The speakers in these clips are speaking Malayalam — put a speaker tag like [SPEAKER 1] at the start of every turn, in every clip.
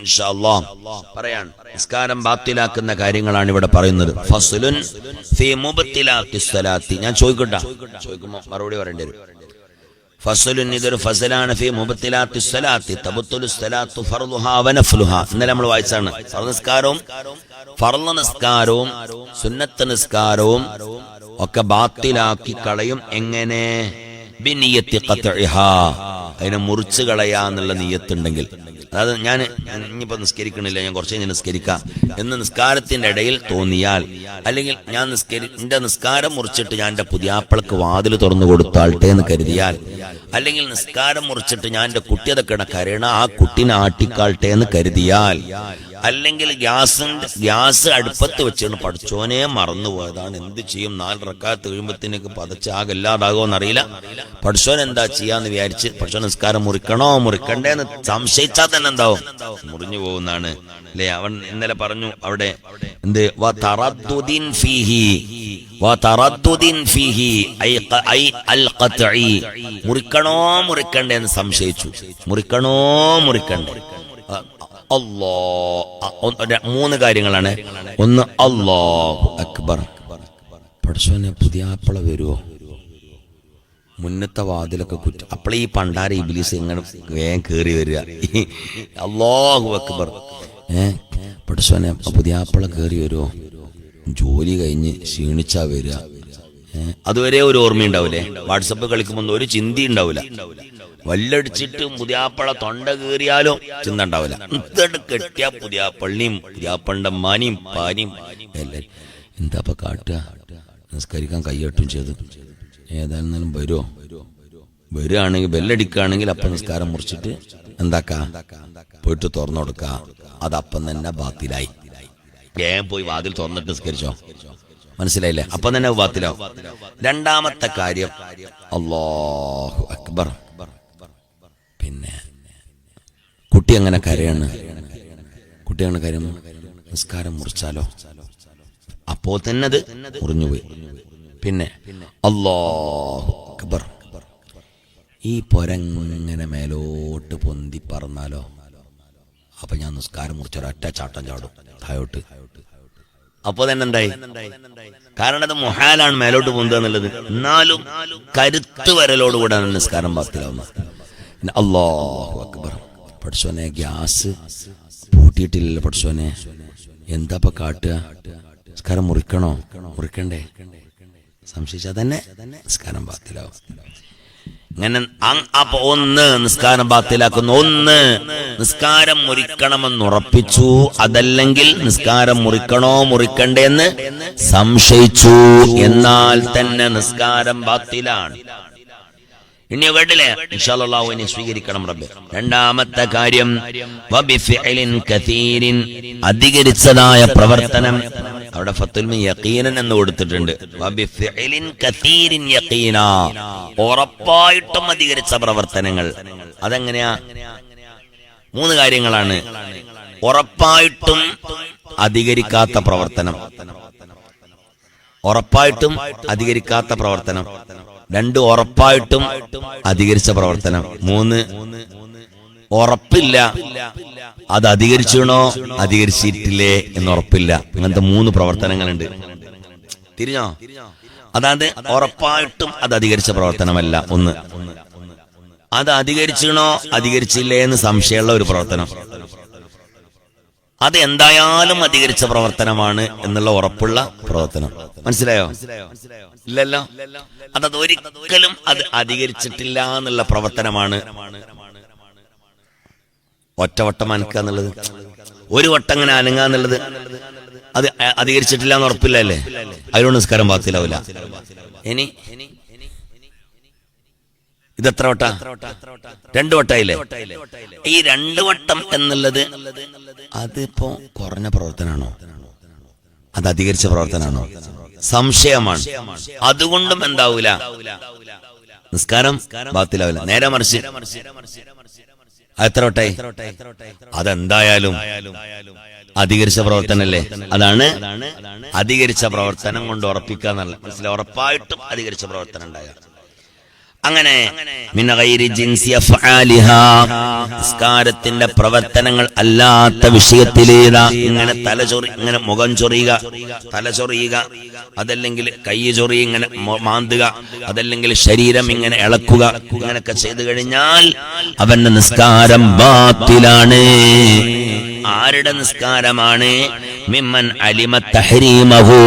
[SPEAKER 1] ഇൻഷാ അല്ലാഹ് പറയാൻ നിസ്കാരം ബാത്തിലാക്കുന്ന കാര്യങ്ങളാണ് ഇവിടെ പറയുന്നത്. ഫസ്ലുൻ ഫീ മുബ്തിലാത്തിസ് സ്വലാത്തി. ഞാൻ ചോദിക്കുമ്പോൾ മറുപടി പറയേണ്ടി വരും. ഫസ്ലുൻ ഇതൊരു ഫസലാണ്. ഫീ മുബ്തിലാത്തിസ് സ്വലാത്തി തബ്തുലു സ്വലാത്തു ഫർളുഹാ വനഫ്ലുഹാ. ഇന്നലെ നമ്മൾ വായിച്ചാണ്. ഫർള് നിസ്കാരവും സുന്നത്ത് നിസ്കാരവും ഒക്കെ ബാത്തിലാക്കി കളയും. എങ്ങനെ? ബിനിയത്തി ഖത്ഇഹാ, അതിനെ മുറിച്ചു കളയാന്നുള്ള നിയ്യത്തുണ്ടെങ്കിൽ. അതായത് ഞാൻ ഇനിയിപ്പോൾ നിസ്കരിക്കണില്ല, ഞാൻ കുറച്ച് കഴിഞ്ഞ് നിസ്കരിക്കാം എന്ന് നിസ്കാരത്തിന്റെ ഇടയിൽ തോന്നിയാൽ, അല്ലെങ്കിൽ ഞാൻ എന്റെ നിസ്കാരം മുറിച്ചിട്ട് ഞാൻ എന്റെ പുതിയാപ്പിളക്ക് വാതിൽ തുറന്നു കൊടുത്താൾട്ടെ എന്ന് കരുതിയാൽ, അല്ലെങ്കിൽ നിസ്കാരം മുറിച്ചിട്ട് ഞാൻ എന്റെ കുട്ടി അതൊക്കെ കരയണ ആ കുട്ടീനെ ആട്ടിക്കാൾട്ടെ എന്ന് കരുതിയാൽ, അല്ലെങ്കിൽ ഗ്യാസ് അടുപ്പത്ത് വെച്ചാണ് പഠിച്ചോനെ മറന്നുപോയതാണ്, എന്ത് ചെയ്യും? 4 റക്അത്ത് കഴിയുമ്പത്തേക്ക് പതച്ചാകല്ലാതാകുമെന്നറിയില്ല, പഠിച്ചോൻ എന്താ ചെയ്യാന്ന് വിചാരിച്ച് പഠിച്ചോൻ നിസ്കാരം മുറിക്കണോ മുറിക്കണ്ടേ എന്ന് സംശയിച്ചാൽ തന്നെ എന്താവും? മുറിഞ്ഞു പോകുന്നതാണ് അല്ലേ? അവൻ ഇന്നലെ പറഞ്ഞു അവിടെ എന്ത് മുറിക്കണോ മുറിക്കണ്ടേ എന്ന് സംശയിച്ചു. മുറിക്കണോ മുറിക്കണ്ടേ? 3 കാര്യങ്ങളാണ്. ഒന്ന്, അല്ലാഹു അക്ബർ, പഠിച്ചോനെ പുതിയാപ്പിള വരുവോ? മുന്നത്തെ വാതിലൊക്കെ കുറ്റം. അപ്പളെ ഈ പണ്ടാര ഇബ്ലീസ് ഇങ്ങനെ വേഗം കയറി വരിക. അല്ലാഹു അക്ബർ, പഠിച്ചോനെ പുതിയാപ്പിള കയറി വരുവോ? ജോലി കഴിഞ്ഞ് ക്ഷീണിച്ചാ വരിക. അതുവരെ ഒരു ഓർമ്മയുണ്ടാവില്ലേ? വാട്സപ്പ് കളിക്കുമ്പോൾ ഒരു ചിന്തി ഉണ്ടാവില്ല. വല്ലടിച്ചിട്ട് പുതിയാപ്പള തൊണ്ട കീറിയാലോ ചിന്ത ഉണ്ടാവില്ല. ഇതോട് കെട്ടിയ പുതിയാപ്പള്ളിയും പുതിയാപ്പളിന്റെ മാനിയും പാനിയും എല്ലാരും എന്താ കാട്ടുക? നിസ്കരിക്കാൻ കയ്യട്ടും ചെയ്ത് ഏതായിരുന്നാലും വരുവാണെങ്കിൽ ബെല്ലടിക്കുകയാണെങ്കിൽ അപ്പം നിസ്കാരം മുറിച്ചിട്ട് എന്താക്കാ? പോയിട്ട് തുറന്നു കൊടുക്ക. അതപ്പം തന്നെ ബാത്തിലായി. പോയി വാതിൽ തുറന്നിട്ട് നിസ്കരിച്ചോ? മനസ്സിലായില്ലേ? അപ്പം തന്നെ ബാത്തിലാവും. രണ്ടാമത്തെ കാര്യം അല്ലാഹു അക്ബർ. പിന്നെ കുട്ടി അങ്ങനെ കരയാണ്. കുട്ടി അങ്ങനെ കരയുന്നു, നിസ്കാരം മുറിച്ചാലോ? അപ്പോ തന്നെ അത് മുറിഞ്ഞുപോയി. പിന്നെ അല്ലാഹു അക്ബർ, ഈ പൊരങ്ങനെ മേലോട്ട് പൊന്തി പറന്നാലോ? അപ്പൊ ഞാൻ നിസ്കാരം മുറിച്ചൊരൊറ്റ ചാട്ടം ചാടും താഴോട്ട്. അപ്പൊ തന്നെ എന്തായി? കാരണം അത് മുഹാലാണ് മേലോട്ട് പൊന്തുക എന്നുള്ളത്. എന്നാലും കരുത്ത് വരലോടുകൂടെ നിസ്കാരം ബാത്തിലാവുന്നത്. അല്ലാഹു അക്ബർ, പഠിച്ചോനെ ഗ്യാസ് പൂട്ടിയിട്ടില്ലല്ലോ പഠിച്ചോനെ, എന്താ കാട്ടുക? നിസ്കാരം മുറിക്കണോ മുറിക്കണ്ടേ? സംശയിച്ചാൽ തന്നെ നിസ്കാരം ബാത്തിലാവും. ഇങ്ങനെ അപ്പൊ ഒന്ന് നിസ്കാരം ബാത്തിലാക്കുന്നു, ഒന്ന് നിസ്കാരം മുറിക്കണമെന്ന് ഉറപ്പിച്ചു, അതല്ലെങ്കിൽ നിസ്കാരം മുറിക്കണോ മുറിക്കണ്ടേ എന്ന് സംശയിച്ചു, എന്നാൽ തന്നെ നിസ്കാരം ബാത്തിലാണ്. ഇനി കേട്ടില്ലേ? ഇൻഷാ അല്ലാഹ് ഇനി സ്വീകരിക്കണം റബ്ബേ. രണ്ടാമത്തെ കാര്യം വബിഫിഇലിൻ കതീരിൻ, അധികരിച്ചതായ പ്രവർത്തനം. അവിടെ ഫത്തുൽ യഖീനൻ എന്ന് കൊടുത്തിട്ടുണ്ട്. വബിഫിഇലിൻ കതീരിൻ യഖീന, ഉറപ്പായിട്ടും അധികരിച്ച പ്രവർത്തനങ്ങൾ. അതെങ്ങനെയാ? 3 കാര്യങ്ങളാണ്. ഉറപ്പായിട്ടും അധികരിക്കാത്ത പ്രവർത്തനം, ഉറപ്പായിട്ടും അധികരിക്കാത്ത പ്രവർത്തനം. 2 ഉറപ്പായിട്ടും അധികരിച്ച പ്രവർത്തനം. 3 ഉറപ്പില്ല, അത് അധികരിച്ചണോ അധികരിച്ചിട്ടില്ലേ എന്ന് ഉറപ്പില്ല. അങ്ങനത്തെ 3 പ്രവർത്തനങ്ങളുണ്ട്. തിരിഞ്ഞോ? അതായത് ഉറപ്പായിട്ടും അത് അധികരിച്ച പ്രവർത്തനമല്ല. 1, അത് അധികരിച്ചണോ അധികരിച്ചില്ലേ എന്ന് സംശയമുള്ള ഒരു പ്രവർത്തനം. അത് എന്തായാലും അധികരിച്ച പ്രവർത്തനമാണ് എന്നുള്ള ഉറപ്പുള്ള പ്രവർത്തനം. മനസ്സിലായോ? ഇല്ലല്ലോ. അതത് ഒരിക്കലും അത് അധികരിച്ചിട്ടില്ല എന്നുള്ള പ്രവർത്തനമാണ്. ഒറ്റവട്ടം അനക്കുക എന്നുള്ളത്, ഒരു വട്ടം അങ്ങനെ അനങ്ങുക എന്നുള്ളത് അത് അധികരിച്ചിട്ടില്ല എന്ന് ഉറപ്പില്ല അല്ലേ? അതിനോട് നിസ്കാരം ബാത്തിലാവില്ല. ഇനി ഇതെത്ര വട്ട? 2 വട്ടായില്ലേ? ഈ 2 വട്ടം എന്നുള്ളത് അതിപ്പോ കുറഞ്ഞ പ്രവർത്തനാണോ? അത് അധികരിച്ച പ്രവർത്തനാണോ? സംശയമാണ്. അതുകൊണ്ടും എന്താവൂല, നിസ്കാരം ബാത്തിലാവില്ല. നേരെ മറിച്ച് എത്ര വട്ടായി? അതെന്തായാലും അധികരിച്ച പ്രവർത്തനല്ലേ? അതാണ് അധികരിച്ച പ്രവർത്തനം കൊണ്ട് ഉറപ്പിക്കുക എന്നല്ല. മനസ്സിലായി? ഉറപ്പായിട്ടും അധികരിച്ച പ്രവർത്തനം ഉണ്ടായ. അങ്ങനെ മിൻ ഗൈരി ജിൻസി അഫ്ആലിഹാ, നിസ്കാരത്തിന്റെ പ്രവർത്തനങ്ങൾ അല്ലാത്ത വിഷയത്തിലേതാ ഇങ്ങനെ തലചൊറി, ഇങ്ങനെ മുഖം ചൊറിയുക, തല ചൊറിയുക, അതല്ലെങ്കിൽ കൈ ചൊറി ഇങ്ങനെ മാന്തുക, അതല്ലെങ്കിൽ ശരീരം ഇങ്ങനെ ഇളക്കുക, ഇങ്ങനൊക്കെ ചെയ്തു കഴിഞ്ഞാൽ അവന്റെ നിസ്കാരം ബാത്തിലാണ്. ആരുടെ നിസ്കാരമാണ്? മിമ്മൻ അലിമ തഹരീമഹു,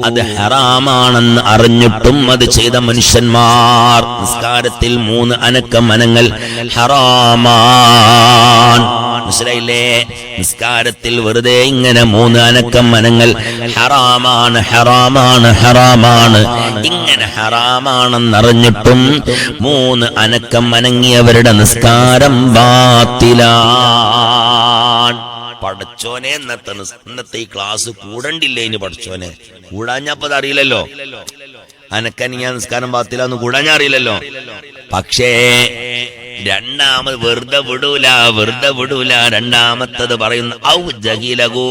[SPEAKER 1] അത് ഹറാമാണെന്ന് അറിഞ്ഞിട്ടും അത് ചെയ്ത മനുഷ്യന്മാർ. നിസ്കാരത്തിൽ 3 അനക്കം അനങ്ങൾ ഹറാമാണ്. മനസ്സിലായില്ലേ? നിസ്കാരത്തിൽ വെറുതെ ഇങ്ങനെ 3 അനക്കം അനങ്ങൾ ഹറാമാണ്, ഹറാമാണ്, ഹറാമാണ്. ഇങ്ങനെ ഹറാമാണെന്നറിഞ്ഞിട്ടും 3 അനക്കം അനങ്ങിയവരുടെ നിസ്കാരം ബാത്തിലാണ്. പഠിച്ചോനെ, ഇന്നത്തെ ഈ ക്ലാസ് കൂടണ്ടില്ലേ? ഇനി പഠിച്ചോനെ കൂടാഞ്ഞപ്പത് അറിയില്ലല്ലോ. അനക്കനിയാ നിസ്കാരം ബാത്തിലാന്ന് കൂടാഞ്ഞാ അറിയില്ലല്ലോ. പക്ഷേ രണ്ടാമത് വെറുതെ വിടൂല. രണ്ടാമത്തത് പറയുന്നു ഔ ജഹിലഹു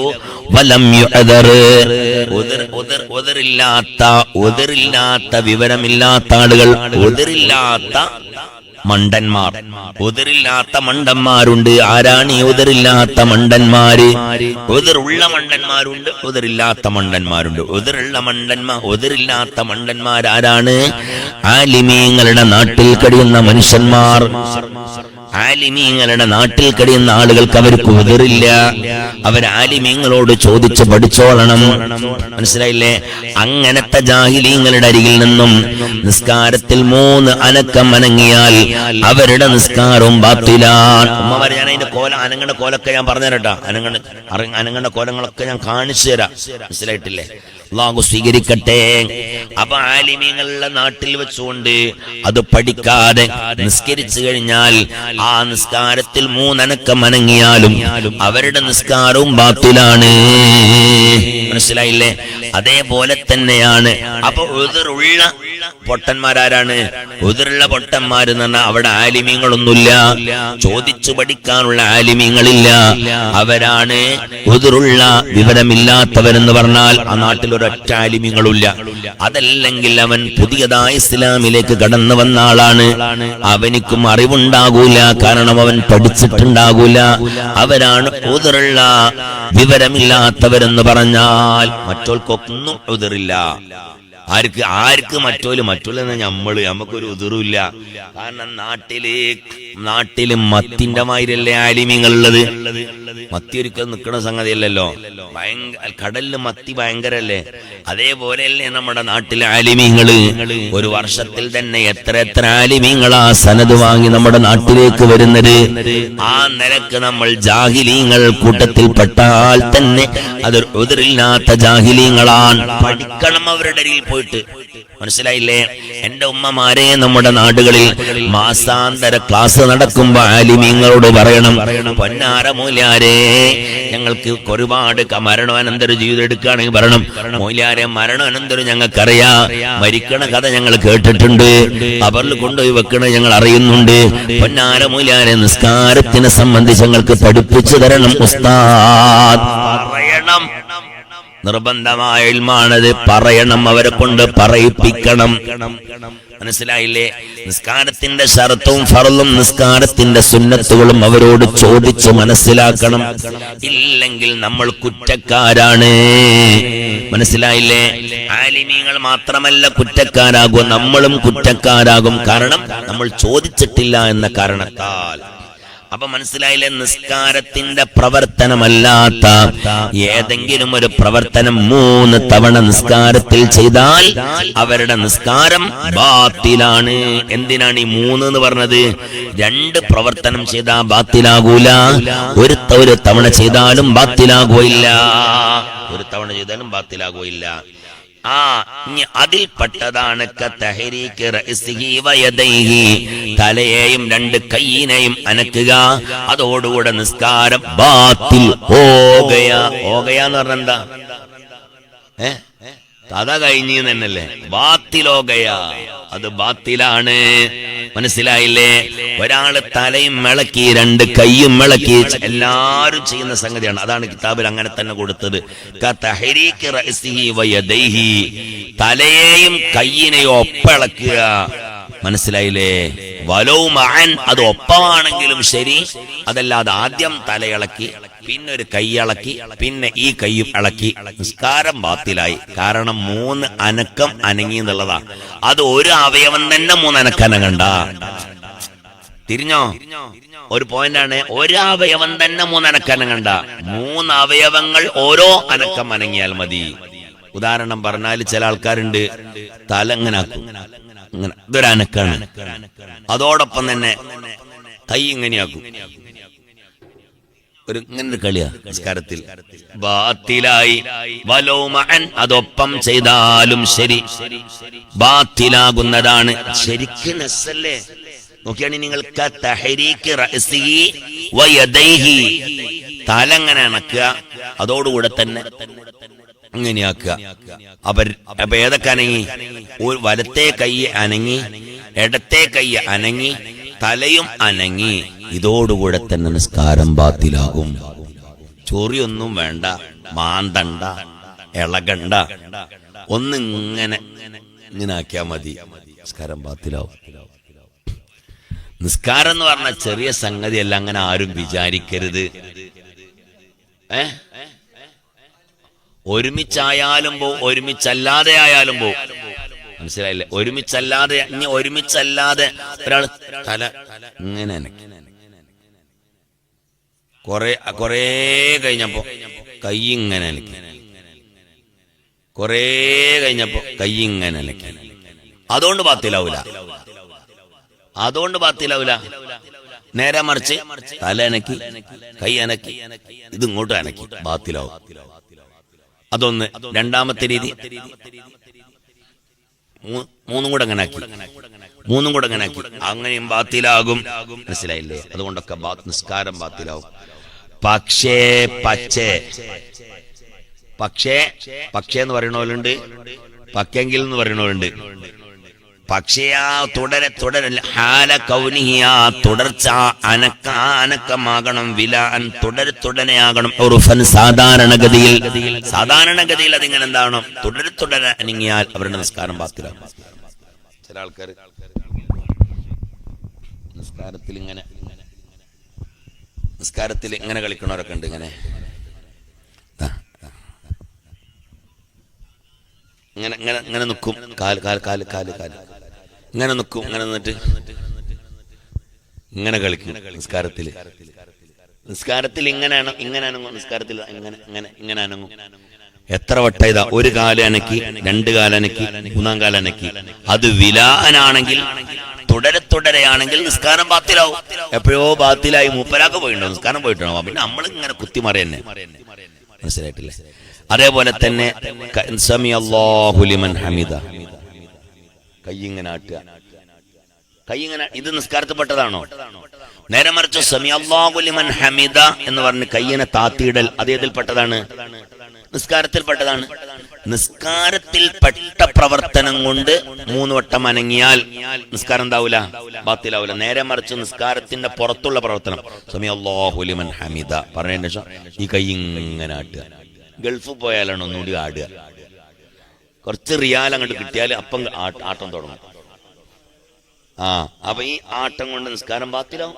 [SPEAKER 1] വലം യുഅദർ, ഉദറില്ലാത്ത വിവരമില്ലാത്ത ആളുകൾ, ഉദറില്ലാത്ത മണ്ടന്മാർ, ഉദറില്ലാത്ത മണ്ടന്മാരുണ്ട്. ആരാണ് ഈ ഉദറില്ലാത്ത മണ്ടന്മാര്? ഉദറുള്ള മണ്ടന്മാരുണ്ട്, ഉദറില്ലാത്ത മണ്ടന്മാരുണ്ട്. ഉദറില്ലാത്ത മണ്ടന്മാരാരാണ്? ആലിമീങ്ങളുടെ നാട്ടിൽ കഴിയുന്ന മനുഷ്യന്മാർ. ആലിമീങ്ങളുടെ നാട്ടിൽ കഴിയുന്ന ആളുകൾക്ക് അവർക്ക് ഉദറില്ല. അവർ ആലിമീങ്ങളോട് ചോദിച്ച് പഠിച്ചോളണം. മനസ്സിലായില്ലേ? അങ്ങനത്തെ ജാഹിലീങ്ങളുടെ അരികിൽ നിന്നും നിസ്കാരത്തിൽ 3 അനക്കം അനങ്ങിയാൽ അവരുടെ നിസ്കാരവും ബാത്തിലാണ്. ഉമ്മമാരെ, ഞാൻ അതിന്റെ അനങ്ങണ കോലൊക്കെ ഞാൻ പറഞ്ഞുതരട്ടാ. അനങ്ങണ കോലങ്ങളൊക്കെ ഞാൻ കാണിച്ചു തരാം. മനസ്സിലായിട്ടില്ലേ? അല്ലാഹു സ്വീകരിക്കട്ടെ. അപ്പൊ ആലിമീങ്ങളുടെ നാട്ടിൽ വെച്ചുകൊണ്ട് അത് പഠിക്കാതെ നിസ്കരിച്ചു കഴിഞ്ഞാൽ ആ നിസ്കാരത്തിൽ 3 അനക്കം അനങ്ങിയാലും അവരുടെ നിസ്കാരവും ബാത്തിലാണ്. മനസ്സിലായില്ലേ? അതേപോലെ തന്നെയാണ്. അപ്പൊ ഉദറുള്ള പൊട്ടന്മാരാരാണ്? ഉദറുള്ള പൊട്ടന്മാര് എന്ന് പറഞ്ഞാൽ അവിടെ ആലിമീങ്ങളൊന്നുമില്ല, ചോദിച്ചു പഠിക്കാനുള്ള ആലിമീങ്ങളില്ല. അവരാണ് ഉദറുള്ള വിവരമില്ലാത്തവരെന്ന് പറഞ്ഞാൽ ആ നാട്ടിൽ ഒരൊറ്റ ആലിമീങ്ങളുമില്ല. അതല്ലെങ്കിൽ അവൻ പുതിയതായി ഇസ്ലാമിലേക്ക് കടന്നു വന്ന ആളാണ്. അവനിക്കും അറിവുണ്ടാകൂല, കാരണം അവൻ പഠിച്ചിട്ടുണ്ടാകൂല. അവരാണ് ഉദറുള്ള വിവരമില്ലാത്തവരെന്ന് പറഞ്ഞാൽ മറ്റോൽക്കൊന്നും ഉദറില്ല. ആർക്ക് മറ്റുള്ള നമുക്കൊരു ഉതിറില്ല. കാരണം നാട്ടില് മത്തിന്റെ മാതിരല്ലേ ആലിമീങ്ങളുള്ളത്. മത്തി ഒരിക്കലും നിൽക്കുന്ന സംഗതിയല്ലല്ലോ. കടലില് മത്തി ഭയങ്കരല്ലേ. അതേപോലെയല്ലേ നമ്മുടെ നാട്ടിലെ ആലിമീങ്ങള്. ഒരു വർഷത്തിൽ തന്നെ എത്ര ആലിമീങ്ങളാ സനത് വാങ്ങി നമ്മുടെ നാട്ടിലേക്ക് വരുന്നത്. ആ നിലക്ക് നമ്മൾ ജാഹിലീങ്ങൾ കൂട്ടത്തിൽപ്പെട്ടാൽ തന്നെ അതൊരു ഉതിറില്ലാത്ത ജാഹിലീങ്ങളാണ്. പഠിക്കണം അവരുടെ ഇടയിൽ പോയിട്ട്. മനസ്സിലായില്ലേ? എന്റെ ഉമ്മമാരെ, നമ്മുടെ നാടുകളിൽ മാസാന്തര ക്ലാസ് നടക്കുമ്പോ ആലിമീങ്ങളോട് പറയണം, പൊന്നാര മൂല്യാരെ, ഞങ്ങൾക്ക് ഒരുപാട് മരണാനന്തര ജീവിതം എടുക്കുകയാണെങ്കിൽ പറയണം, മൂല്യാരെ മരണാനന്തരം ഞങ്ങൾക്കറിയാം, മരിക്കണ കഥ ഞങ്ങൾ കേട്ടിട്ടുണ്ട്, അവരിൽ കൊണ്ടുപോയി വെക്കണ ഞങ്ങൾ അറിയുന്നുണ്ട്. പൊന്നാര മൂല്യാരെ, നിസ്കാരത്തിനെ സംബന്ധിച്ച് ഞങ്ങൾക്ക് പഠിപ്പിച്ചു തരണം ഉസ്താദ്. പറയണം, നിർബന്ധമായ ഇൽമാണത്. പറയണം, അവരെ കൊണ്ട് പറയിപ്പിക്കണം. മനസ്സിലായില്ലേ? നിസ്കാരത്തിന്റെ ശർത്തും ഫർളും നിസ്കാരത്തിന്റെ സുന്നത്തുകളും അവരോട് ചോദിച്ച് മനസ്സിലാക്കണം. ഇല്ലെങ്കിൽ നമ്മൾ കുറ്റക്കാരാണ്. മനസ്സിലായില്ലേ? ആലിമീങ്ങൾ മാത്രമല്ല കുറ്റക്കാരാകും, നമ്മളും കുറ്റക്കാരാകും. കാരണം നമ്മൾ ചോദിച്ചിട്ടില്ല എന്ന കാരണത്താൽ. അപ്പൊ മനസ്സിലായില്ലേ? നിസ്കാരത്തിന്റെ പ്രവർത്തനമല്ലാത്ത ഏതെങ്കിലും ഒരു പ്രവർത്തനം 3 തവണ നിസ്കാരത്തിൽ ചെയ്താൽ അവരുടെ നിസ്കാരം ബാത്തിലാണ്. എന്തിനാണ് ഈ 3 എന്ന് പറഞ്ഞത്? 2 പ്രവർത്തനം ചെയ്താൽ ബാത്തിലാകൂല, ഒരു തവണ ചെയ്താലും ബാത്തിലാകൂല്ല. ഒരു തവണ ചെയ്താലും ബാത്തിലാകൂല്ല. അതിൽപ്പെട്ടതാണ് തലയെയും 2 കൈയിനെയും അനക്കുക. അതോടുകൂടെ നിസ്കാരം ബാത്തിൽ ഓകയാന്ന് പറഞ്ഞ എന്താ? കഥ കഴിഞ്ഞു തന്നെയല്ലേ? ബാത്തിലോകയ, അത് ബാത്തിലാണ്. മനസ്സിലായില്ലേ? ഒരാള് തലയും മിളക്കി 2 കൈയും മിളക്കി എല്ലാരും ചെയ്യുന്ന സംഗതിയാണ്. അതാണ് കിതാബിൽ അങ്ങനെ തന്നെ കൊടുത്തത്. തലയെയും കൈയിനെയും ഒപ്പിളക്കുക. മനസ്സിലായില്ലേ? വലൗ മഅൻ, അത് ഒപ്പമാണെങ്കിലും ശരി. അതല്ലാതെ ആദ്യം തലയിളക്കി, പിന്നെ ഒരു കൈയിളക്കി, പിന്നെ ഈ കൈയും ഇളക്കി, നിസ്കാരം ബാത്തിലായി. കാരണം 3 അനക്കം അനങ്ങി എന്നുള്ളതാ. അത് ഒരു അവയവം തന്നെ 3 അനക്കനങ്ങണ്ട. തിരിഞ്ഞോ? ഒരു പോയിന്റാണ്. ഒരവയവം തന്നെ 3 അനക്കനങ്ങണ്ട. 3 അവയവങ്ങൾ ഓരോ അനക്കം അനങ്ങിയാൽ മതി. ഉദാഹരണം പറഞ്ഞാൽ ചില ആൾക്കാരുണ്ട് തല ഇങ്ങനെ ആക്കും, ഇങ്ങനെ, ഇതൊരു അനക്കാണ്. അതോടൊപ്പം തന്നെ കൈ ഇങ്ങനെയാക്കും. ഇങ്ങനൊരു കളിയാ നിസ്കാരത്തിൽ. ബാത്തിലായി. വലൗ മഅൻ, അതൊപ്പം ചെയ്താലും ശരി ബാത്തിലാകുന്നതാണ്. ശരിക്കും നസ്സല്ലേ? നോക്കിയാണെങ്കിൽ നിങ്ങൾക്ക് തഹരീക്ക് റഅസിഹി വയദൈഹി, തല ഇങ്ങനെ അനക്കുക, അതോടുകൂടെ തന്നെ ഇങ്ങനെയാക്കുക. അപ്പൊ ഏതൊക്കെ അനങ്ങി? വലത്തെ കൈ അനങ്ങി, ഇടത്തെ കൈ അനങ്ങി, തലയും അനങ്ങി. ഇതോടുകൂടെ തന്നെ നിസ്കാരം ബാത്തിലാകും. ചൊറിയൊന്നും വേണ്ട, മാന്തണ്ട, ഇളകണ്ട, ഒന്നിങ്ങനെ ഇങ്ങനെ ആക്കിയാ മതി, നിസ്കാരം ബാത്തിലാവും. നിസ്കാരം എന്ന് പറഞ്ഞ ചെറിയ സംഗതിയല്ല, അങ്ങനെ ആരും വിചാരിക്കരുത്. ഒരുമിച്ചായാലും ഒരുമിച്ചല്ലാതെ ആയാലും മനസ്സിലായില്ലേ? ഒരുമിച്ചല്ലാതെ ഒരാൾ തല ഇങ്ങനെ കൊറേ കഴിഞ്ഞപ്പോ കൈ ഇങ്ങനെ അനക്കി, കൊറേ കഴിഞ്ഞപ്പോ കൈ ഇങ്ങനെ അനക്കി. അതുകൊണ്ട് ബാത്തിലാവൂല. നേരെ മറിച്ച് തല അനക്കി, കൈ അനക്കി, ഇതിങ്ങോട്ട് അനക്കി, ബാത്തിലാവും. അതൊന്ന്. രണ്ടാമത്തെ രീതി, മൂന്നും കൂടെ അങ്ങനെ ആക്കി, അങ്ങനെയും ബാത്തിലാകും. മനസ്സിലായില്ലേ? അതുകൊണ്ടൊക്കെ നിസ്കാരം ബാത്തിലാവും. പക്ഷേ എന്ന് പറയണവരുണ്ട്, പക്കെങ്കിൽ എന്ന് പറയണവരുണ്ട്. പക്ഷേ ആ തുടരല്ല, ഹാല കൗനിഹി, ആ തുടർച്ച, അനക്കമാകണം. വിലാൻ, തുടരയാകണം. ഉറുഫൻ, സാധാരണഗതിയിൽ അതിങ്ങനെ എന്താവണം? തുടരെ അനങ്ങിയാൽ അവരുടെ നിസ്കാരം ബാത്തിലാകും. ചില ആൾക്കാർ നിസ്കാരത്തിൽ ഇങ്ങനെ കളിക്കണവരൊക്കെ ഉണ്ട്. ഇങ്ങനെ നിൽക്കും, കാല് ഇങ്ങനെ നിൽക്കും, ഇങ്ങനെ നിന്നിട്ട് ഇങ്ങനെ കളിക്കും. നിസ്കാരത്തിൽ ഇങ്ങനെ അനങ്ങും. നിസ്കാരത്തിൽ ഇങ്ങനെ അനങ്ങും. എത്ര വട്ട ഇതാ? ഒരു കാല് അനക്കി, 2 കാലനക്കി, 3-ാം കാലനക്കി. അത് വിലാനാണെങ്കിൽ, തുടരെയാണെങ്കിൽ നിസ്കാരം ബാത്തിലാവും. എപ്പോഴോ ബാത്തിലായി, മൂപ്പരാക്ക് പോയിട്ടുണ്ടോ, നിസ്കാരം പോയിട്ടുണ്ടോ? പിന്നെ നമ്മൾ ഇങ്ങനെ കുത്തിമറി തന്നെ. മനസ്സിലായിട്ടില്ലേ? അതേപോലെ തന്നെ സമി അല്ലാഹു ലിമൻ ഹമിദ, കൈ ഇങ്ങനെ ആട്ടുക, ഇത് നിസ്കാരത്തിൽപ്പെട്ടതാണോ? നേരെ മറിച്ച് സമി അല്ലാഹു ലിമൻ ഹമിദ എന്ന് പറഞ്ഞ് കയ്യിനെ താത്തിയിടൽ, അത് ഏതിൽപ്പെട്ടതാണ്? നിസ്കാരത്തിൽപ്പെട്ടതാണ്. നിസ്കാരത്തിൽപ്പെട്ട പ്രവർത്തനം കൊണ്ട് 3 വട്ടം അനങ്ങിയാൽ നിസ്കാരം എന്താവൂല? ബാത്തിലാവൂല. നേരെ മറിച്ച് നിസ്കാരത്തിന്റെ പുറത്തുള്ള പ്രവർത്തനം, സമി അല്ലാഹു ലിമൻ ഹമിദ പറഞ്ഞതിന് ശേഷം ഈ കൈ ഇങ്ങനെ ആട്ടുക. ഗൾഫിൽ പോയാലാണ് ഒന്നുകൂടി ആടുക. കുറച്ച് റിയാൽ അങ്ങോട്ട് കിട്ടിയാൽ അപ്പം ആട്ടം തുടങ്ങും. അപ്പൊ ഈ ആട്ടം കൊണ്ട് നിസ്കാരം ബാത്തിലാവും.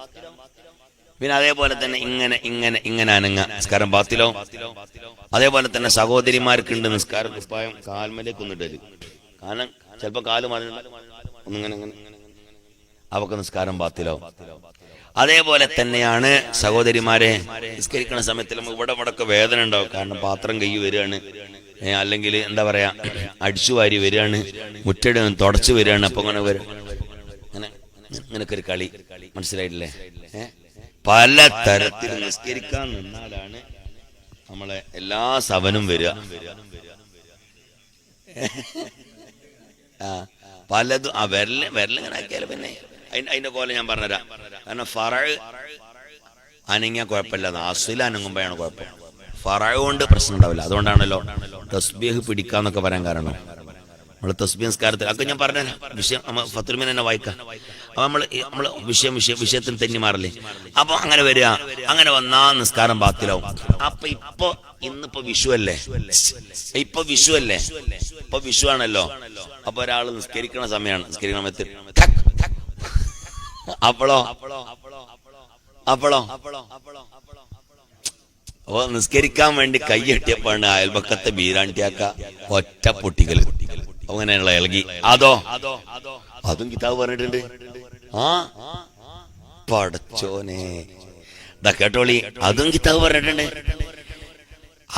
[SPEAKER 1] പിന്നെ അതേപോലെ തന്നെ ഇങ്ങനെ അനങ്ങ, നിസ്കാരം ബാത്തിലാവും. അതേപോലെ തന്നെ സഹോദരിമാർക്കുണ്ട് നിസ്കാരം കുപ്പായം കാൽമലേക്ക് ഒന്നിട്ടത്. കാരണം ചിലപ്പോ കാല് ഒന്നിങ്ങനെ അവക്ക് നിസ്കാരം ബാത്തിലാവും. അതേപോലെ തന്നെയാണ് സഹോദരിമാരെ, നിസ്കരിക്കുന്ന സമയത്ത് നമുക്ക് ഇവിടെ വേദന ഉണ്ടാവും. കാരണം പാത്രം കൈ വരികയാണ്, അല്ലെങ്കിൽ എന്താ പറയാ, അടിച്ചു വാരി വരികയാണ്, മുറ്റടി തുടച്ചു വരികയാണ്. അപ്പൊ ഇങ്ങനൊക്കെ ഒരു കളി. മനസ്സിലായിട്ടില്ലേ? പല തരത്തിൽ നിസ്കരിക്കാൻ നിന്നാലാണ് നമ്മളെ എല്ലാ സവനും വരിക. പലതും വിരലിങ്ങനെ ആക്കിയാലും പിന്നെ അതിന്റെ പോലെ ഞാൻ പറഞ്ഞുതരാം. കാരണം ഫറഅ് അനങ്ങിയാൽ കുഴപ്പമില്ല, അസ്ല അനങ്ങുമ്പോഴാണ് കുഴപ്പം. ഫറഅ് കൊണ്ട് പ്രശ്നം ഉണ്ടാവില്ല. അതുകൊണ്ടാണല്ലോ തസ്ബീഹ് പിടിക്കാന്നൊക്കെ പറയാൻ കാരണം. നമ്മള് തസ്ബീഹ് നിസ്കാരത്തിൽ ഒക്കെ ഞാൻ പറഞ്ഞ വിഷയം ഫത്തുൽ മീൻ തന്നെ വായിക്കാം. അപ്പൊ നമ്മള് വിഷയത്തിന് തെന്നി മാറില്ലേ? അപ്പൊ അങ്ങനെ വരിക, അങ്ങനെ വന്നാ നിസ്കാരം ബാത്തിലാവും. അപ്പൊ ഇന്നിപ്പോ വിഷു അല്ലേ? ഇപ്പൊ വിഷു ആണല്ലോ. അപ്പൊ ഒരാള് നിസ്കരിക്കണ സമയമാണ്, നിസ്കരിക്കണ സമയത്ത് അപ്പളോ ഓ നിസ്കരിക്കാൻ വേണ്ടി കൈയെട്ടിയപ്പോഴാണ് അയൽപക്കത്തെ ബീരാണ്ടിയാക്ക ഒറ്റ പൊട്ടിക്കല് അങ്ങനെയുള്ള ഇളകി. അതും കിതാബ് പറഞ്ഞിട്ടുണ്ട്. ആ പടച്ചോനെ ഇതാ കേട്ടോളി, അതും കിതാബ് പറഞ്ഞിട്ടുണ്ട്.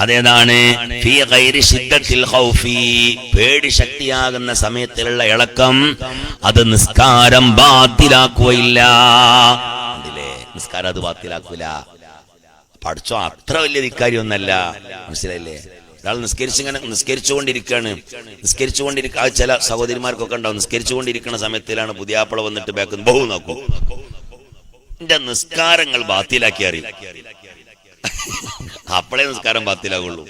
[SPEAKER 1] അതേതാണ്? ഫീ ഗൈരി ശിദ്ദത്തിൽ ഖൗഫി, പേടി ശക്തിയാകുന്ന സമയത്തിലുള്ള ഇളക്കം അത് നിസ്കാരം ബാത്തിലാക്കുകയില്ല. നിസ്കാരം അത് ബാത്തിലാക്കൂല. പഠിച്ചോ അത്ര വലിയ ധിക്കാരിയൊന്നല്ല, മനസ്സിലായില്ലേ? ഒരാൾ നിസ്കരിച്ചുകൊണ്ടിരിക്കുകയാണ്. ചില സഹോദരിമാർക്കൊക്കെ ഉണ്ടാവും, നിസ്കരിച്ചുകൊണ്ടിരിക്കുന്ന സമയത്തിലാണ് പുതിയാപ്പള വന്നിട്ട് ബാക്ക് ബഹു നോക്കൂ, എന്റെ നിസ്കാരങ്ങൾ ബാത്തിലാക്കി അറിയും. അപ്പളേ നിസ്കാരം ബാത്തിലാകുള്ളൂ.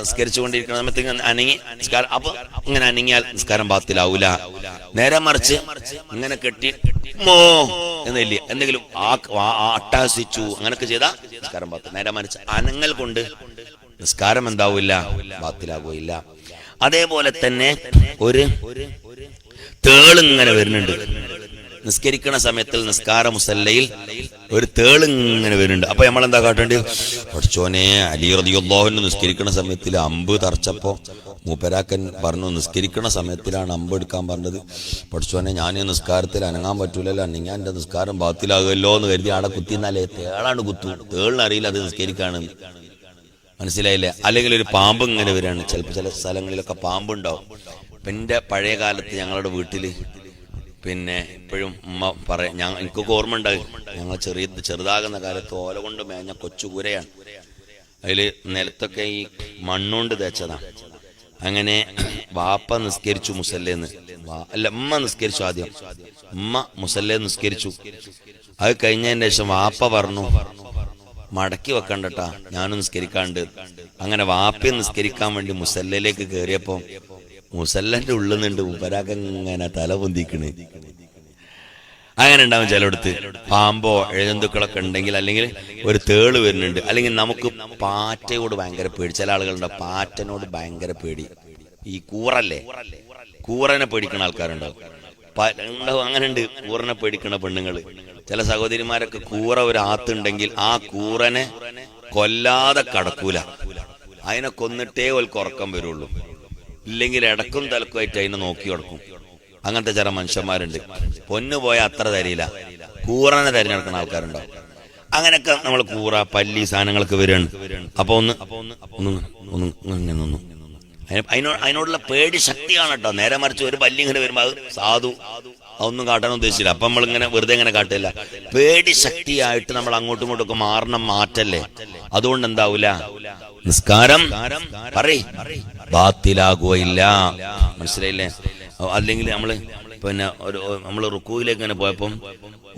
[SPEAKER 1] നിസ്കരിച്ചുകൊണ്ടിരിക്കുന്ന സമയത്ത് അനങ്ങി നിസ്കാരം, അപ്പൊ ഇങ്ങനെ അനങ്ങിയാൽ നിസ്കാരം ബാത്തിലാവൂല. നേരെ മറിച്ച് ഇങ്ങനെ കെട്ടി മോ എന്നില്ല എന്തെങ്കിലും അട്ടഹസിച്ചു അങ്ങനൊക്കെ ചെയ്താൽ നിസ്കാരം ബാത്തിൽ. നേരെ മറിച്ച് അനങ്ങൽ കൊണ്ട് നിസ്കാരം എന്താവില്ല, ബാത്തിലാകുകയില്ല. അതേപോലെ തന്നെ ഒരു തേളിങ്ങനെ വരുന്നുണ്ട് നിസ്കരിക്കണ സമയത്തിൽ, നിസ്കാര മുസല്ലയിൽ ഒരു തേളിങ്ങനെ വരുന്നുണ്ട്. അപ്പൊ നമ്മളെന്താ കാട്ടേണ്ടത്? പഠിച്ചോനെ, അലി റളിയല്ലാഹു അൻഹു നിസ്കരിക്കണ സമയത്തിൽ അമ്പ് തറച്ചപ്പോ മൂപ്പരാക്കൻ പറഞ്ഞു നിസ്കരിക്കണ സമയത്തിലാണ് അമ്പ് എടുക്കാൻ പറഞ്ഞത്. പഠിച്ചോനെ, ഞാൻ നിസ്കാരത്തിൽ അനങ്ങാൻ പറ്റൂലല്ലോ, അനങ്ങാൻ എന്റെ നിസ്കാരം ബാത്തിലാകുമല്ലോ എന്ന് കരുതി ആടെ കുത്തിന്നാലേ തേളാണ് കുത്തു. തേളിനറിയില്ല അത് നിസ്കരിക്കാണെന്ന്, മനസ്സിലായില്ലേ? അല്ലെങ്കിൽ ഒരു പാമ്പ് ഇങ്ങനെ വരികയാണ്. ചിലപ്പോൾ ചില സ്ഥലങ്ങളിലൊക്കെ പാമ്പുണ്ടാവും. എൻ്റെ പഴയ കാലത്ത് ഞങ്ങളുടെ വീട്ടില് പിന്നെ ഇപ്പോഴും ഉമ്മ പറയാം, എനിക്കൊക്കെ ഓർമ്മ ഉണ്ടാകും, ഞങ്ങൾ ചെറുതാകുന്ന കാലത്ത് ഓല കൊണ്ട് മേഞ്ഞ കൊച്ചുകൂരയാണ്. അതിൽ നിലത്തൊക്കെ ഈ മണ്ണുകൊണ്ട് തേച്ചതാണ്. അങ്ങനെ വാപ്പ നിസ്കരിച്ചു മുസല്ലേന്ന്, ഉമ്മ നിസ്കരിച്ചു. ആദ്യം ഉമ്മ മുസല്ലേ നിസ്കരിച്ചു. അത് കഴിഞ്ഞതിന് ശേഷം വാപ്പ പറഞ്ഞു മടക്കി വെക്കണ്ടട്ടാ, ഞാനും നിസ്കരിക്കാണ്ട്. അങ്ങനെ വാപ്പയെ നിസ്കരിക്കാൻ വേണ്ടി മുസല്ലയിലേക്ക് കയറിയപ്പോ മുസല്ലന്റെ ഉള്ളിൽ നിന്നുണ്ട് ഉപരാഗങ്ങനെ തല പൊന്തിക്കണ്. അങ്ങനെ ഉണ്ടാവും ചിലയിടത്ത്. പാമ്പോ എഴുതുക്കളൊക്കെ ഉണ്ടെങ്കിൽ, അല്ലെങ്കിൽ ഒരു തേള് വരുന്നുണ്ട്, അല്ലെങ്കിൽ നമുക്ക് പാറ്റയോട് ഭയങ്കര പേടി. ചില ആളുകളുണ്ട് പാറ്റനോട് ഭയങ്കര പേടി. ഈ കൂറല്ലേ, കൂറനെ പേടിക്കുന്ന ആൾക്കാരുണ്ടാവും. അങ്ങനെ ഉണ്ട് കൂറനെ പേടിക്കണ പെണ്ണുങ്ങള്. ചില സഹോദരിമാരൊക്കെ കൂറ ഒരു ആത്തുണ്ടെങ്കിൽ ആ കൂറനെ കൊല്ലാതെ കടക്കൂല, അതിനെ കൊന്നിട്ടേ ഓൽക്ക് ഉറക്കം വരുള്ളൂ. ഇല്ലെങ്കിൽ ഇടക്കും തലക്കുമായിട്ട് അതിനെ നോക്കി കിടക്കും. അങ്ങനത്തെ ചില മനുഷ്യന്മാരുണ്ട്. പൊന്നു പോയാൽ അത്ര തരില്ല, കൂറനെ തിരഞ്ഞെടുക്കുന്ന ആൾക്കാരുണ്ടാവും. അങ്ങനെയൊക്കെ നമ്മൾ കൂറ പല്ലി സാധനങ്ങളൊക്കെ വരികയാണ്. അപ്പൊ അതിനോടുള്ള പേടി ശക്തിയാണ് കേട്ടോ. നേരെ മറിച്ച് ഒരു പല്ലി ഇങ്ങനെ വരുമ്പോ അത് സാധു, അതൊന്നും കാട്ടാൻ ഉദ്ദേശിച്ചില്ല. അപ്പൊ നമ്മളിങ്ങനെ വെറുതെ ഇങ്ങനെ കാട്ടില്ല. പേടി ശക്തിയായിട്ട് നമ്മൾ അങ്ങോട്ടും ഇങ്ങോട്ടും ഒക്കെ മാറ്റല്ലേ. അതുകൊണ്ട് എന്താവൂല, നിസ്കാരം ബാത്തിലാകുകയില്ല, മനസ്സിലായില്ലേ? അല്ലെങ്കിൽ നമ്മള് റുക്കൂയിലേക്ക് ഇങ്ങനെ പോയപ്പം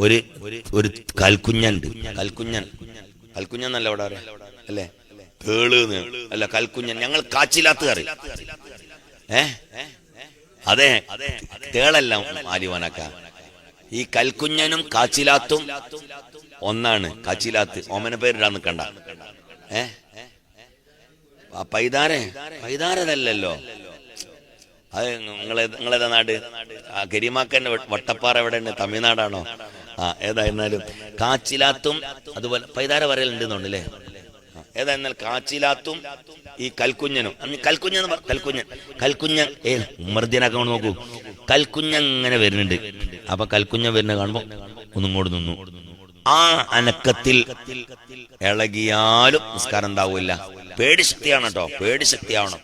[SPEAKER 1] ഒരു കൽക്കുഞ്ഞുണ്ട്. കൽക്കുഞ്ഞൻ എന്നല്ല അവിടെ അറിയാം അല്ലേ? തേള് അല്ല, കൽക്കുഞ്ഞൻ. ഞങ്ങൾ കാച്ചിലാത്ത് കറി. അതെ, തേളല്ല ആലിവാനക്ക. ഈ കൽക്കുഞ്ഞനും കാച്ചിലാത്തും ഒന്നാണ്. കാച്ചിലാത്ത് ഓമന പേരിടാൻ നിൽക്കണ്ട. പൈതാരതല്ലോ അത്. നിങ്ങളേതാ നാട്? കരീമാക്കന്റെ വട്ടപ്പാറ എവിടെയാണ്? തമിഴ്നാടാണോ? ഏതായിരുന്നാലും കാച്ചിലാത്തും അതുപോലെ പൈതാര പറയലുണ്ടെന്നുണ്ടല്ലേ. ഏതായിരുന്നാലും കാച്ചിലാത്തും ഈ കൽക്കുഞ്ഞനും. കൽക്കുഞ്ഞൻ ഉമ്മർദ്ദീനാക്കാൻ നോക്കൂ. കൽക്കുഞ്ഞൻ ഇങ്ങനെ വരുന്നുണ്ട്. അപ്പൊ കൽക്കുഞ്ഞൻ വരുന്ന കാണുമ്പോ ഒന്നും കൂടെ നിന്നു. ആ അനക്കത്തിൽ ഇളകിയാലും നിസ്കാരം ഉണ്ടാവില്ല. പേടി ശക്തിയാണ് കേട്ടോ, പേടി ശക്തിയാവണം.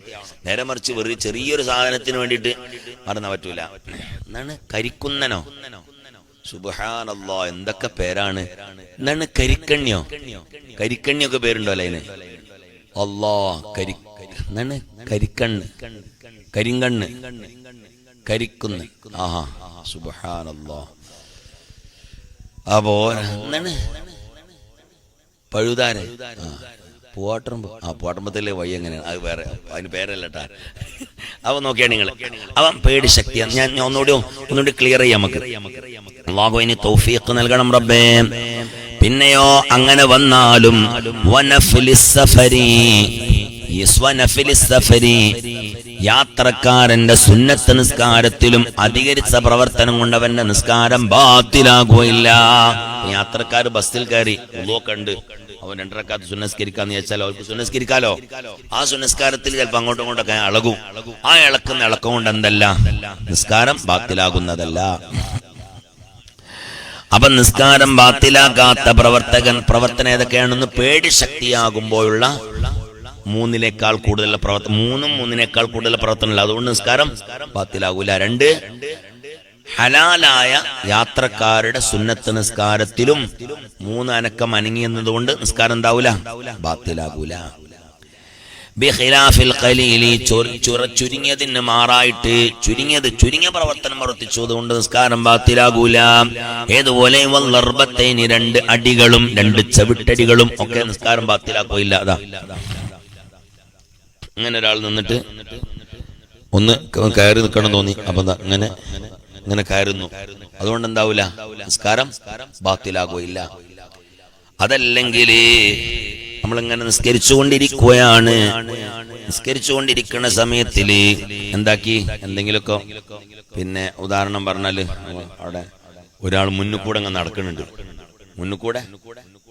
[SPEAKER 1] നേരെ മറിച്ച് വെറുതെ ചെറിയൊരു സാധനത്തിന് വേണ്ടിയിട്ട് മറന്നാ പറ്റൂല. എന്താണ് കരിക്കുന്നനോ? സുബ്ഹാനല്ലാഹ്, എന്തൊക്കെ പേരാണ്. എന്താണ് കരിക്കണ്ണിയോ? കരിക്കണ്ണിയൊക്കെ പേരുണ്ടോ അതിന്? എന്താണ് കരിക്കണ്ണ്, കരിങ്കണ്ണ്, കരിക്കുന്ന്. ആഹാ, സുബ്ഹാനല്ലാഹ്. അപ്പോ എന്താണ് പഴുതാര? പൂവാട്ടറമ്പ്. പൂവാട്ടമ്പത്തിലെ വഴി എങ്ങനെയാണ്? അത് വേറെ, അതിന് പേരല്ലട്ടാ. അവ നോക്കിയാ നിങ്ങൾ, അവൻ പേടി ശക്തിയാണ്. ഞാൻ ഒന്നുകൂടി ക്ലിയർ ചെയ്യാം നമുക്ക്. അല്ലാഹു അതിന് തൗഫീഖ് നൽകണം റബ്ബേ. പിന്നെയോ അങ്ങനെ വന്നാലും യാത്രക്കാരന്റെ സുന്നത്ത് നിസ്കാരത്തിലും അധികരിച്ച പ്രവർത്തനം കൊണ്ട് അവന്റെ നിസ്കാരം ബാത്തിലാകുകയില്ല. യാത്രക്കാർ ബസ്സിൽ കയറി കണ്ട് അവൻ 2 റക്അത്ത് സുന്നസ്കരിക്കാന്ന് വെച്ചാൽ അവർക്ക് സുന്നസ്കരിക്കാലോ. ആ സുന്നസ്കാരത്തിൽ ചിലപ്പോൾ അങ്ങോട്ടും ഇങ്ങോട്ടൊക്കെ ഇളകും. ആ ഇളക്കുന്ന ഇളക്കം കൊണ്ട് എന്തല്ല, നിസ്കാരം ബാത്തിലാകുന്നതല്ല. അപ്പൊ നിസ്കാരം ബാത്തിലാകാത്ത പ്രവർത്തനം ഏതൊക്കെയാണെന്ന് പേടി ശക്തിയാകുമ്പോഴുള്ള 3-നേക്കാൾ കൂടുതൽ പ്രവർത്തനമില്ല. അതുകൊണ്ട് നിസ്കാരം ബാത്തിലാകൂല. 2, ഹലാലായ യാത്രക്കാരുടെ സുന്നത്ത് നിസ്കാരത്തിലും 3 അനക്കം അനങ്ങി എന്നതുകൊണ്ട് നിസ്കാരം എന്താവൂല, ബാത്തിലാകൂല. ബിഖിലാഫിൽ ഖലീലി, ചുരുങ്ങിയതിന് മാറായിട്ട് ചുരുങ്ങിയ പ്രവർത്തനം പ്രവർത്തിച്ചതുകൊണ്ട് നിസ്കാരം ബാത്തിലാകൂല. ഏതുപോലെ വല്ലർബത്തൈനി, 2 അടികളും 2 ചവിട്ടടികളും ഒക്കെ നിസ്കാരം ബാത്തിലാക്കുകയില്ല. അതാ ഇങ്ങനെ ഒരാൾ നിന്നിട്ട് ഒന്ന് കയറി നിൽക്കണം തോന്നി, അപ്പൊ ഇങ്ങനെ കയറുന്നു, അതുകൊണ്ട് എന്താവൂല, നിസ്കാരം ബാത്തിലാകുകയില്ല. അതല്ലെങ്കിൽ നമ്മളിങ്ങനെ നിസ്കരിച്ചുകൊണ്ടിരിക്കുന്ന സമയത്തില് എന്തെങ്കിലുമൊക്കെ പിന്നെ ഉദാഹരണം പറഞ്ഞാല് അവിടെ ഒരാൾ മുന്നിൽ കൂടെ അങ്ങ്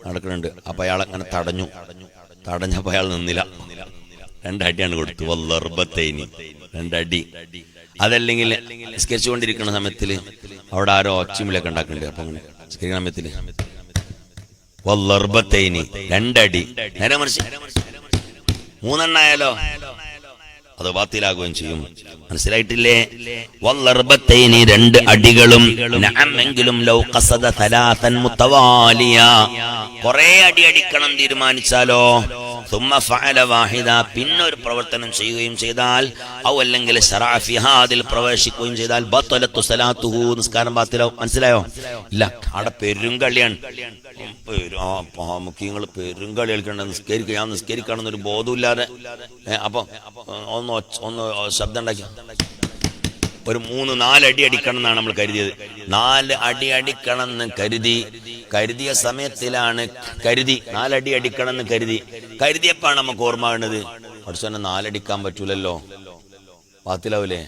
[SPEAKER 1] നടക്കുന്നുണ്ട്, അപ്പൊ അയാളങ്ങനെ തടഞ്ഞപ്പോ അയാൾ നിന്നില്ല, 2 അടിയാണ് കൊടുത്തു. വല്ലർബത്തൈനി, 2 അടി. അതല്ലെങ്കിൽ നിസ്കരിച്ചുകൊണ്ടിരിക്കുന്ന സമയത്തില് അവിടെ ആരോ ഒച്ചമിലൊക്കെ ഉണ്ടാക്കുന്നുണ്ട്, അപ്പൊ നിസ്കരിക്കുന്ന സമയത്തില് വല്ലർബത്തൈനി, 2 അടി. നേരെ മറിച്ച് 3 എണ്ണായാലോ അത് ബാത്തിലാകുകയും ചെയ്യും. മനസ്സിലായിട്ടില്ലേ? വല്ലർബത്തൈനി, 2 അടികളും. നഅമെങ്കിലും ലൗ ഖസദ 3 മുതവാലിയ, കുറേ അടി അടിക്കണം തീരുമാനിച്ചാലോ, ثم فعل واحدا, പിന്നെ ഒരു പ്രവർത്തനം ചെയ്യുകയും ചെയ്താൽ, അല്ലെങ്കിൽ ശറഅ ഫി ഹാദിൽ, പ്രവേശിക്കുകയും ചെയ്താൽ, ബത്തലത്തു സലാത്തുഹു, നിസ്കാരം ബാത്തിലാവും. മനസ്സിലായോ? ഇല്ല, അവിടെ പെരുങ്കളിയാണ്. മുഖ്യങ്ങൾ പെരുങ്കളി കളിക്കണ്ട, ഞാൻ നിസ്കരിക്കണമെന്നൊരു ബോധമില്ലാതെ അപ്പൊ ഒന്ന് ശബ്ദം ഉണ്ടാക്കി ഒരു 3-4 അടി അടിക്കണം എന്നാണ് നമ്മൾ കരുതിയത്. 4 അടി അടിക്കണം എന്ന് കരുതിയ സമയത്തിലാണ് 4 അടി അടിക്കണം എന്ന് കരുതിയപ്പോഴാണ് നമുക്ക് ഓർമ്മ വേണ്ടത്, പഠിച്ചോനെ 4 അടിക്കാൻ പറ്റൂലല്ലോ, ബാത്തിലാവൂലേ.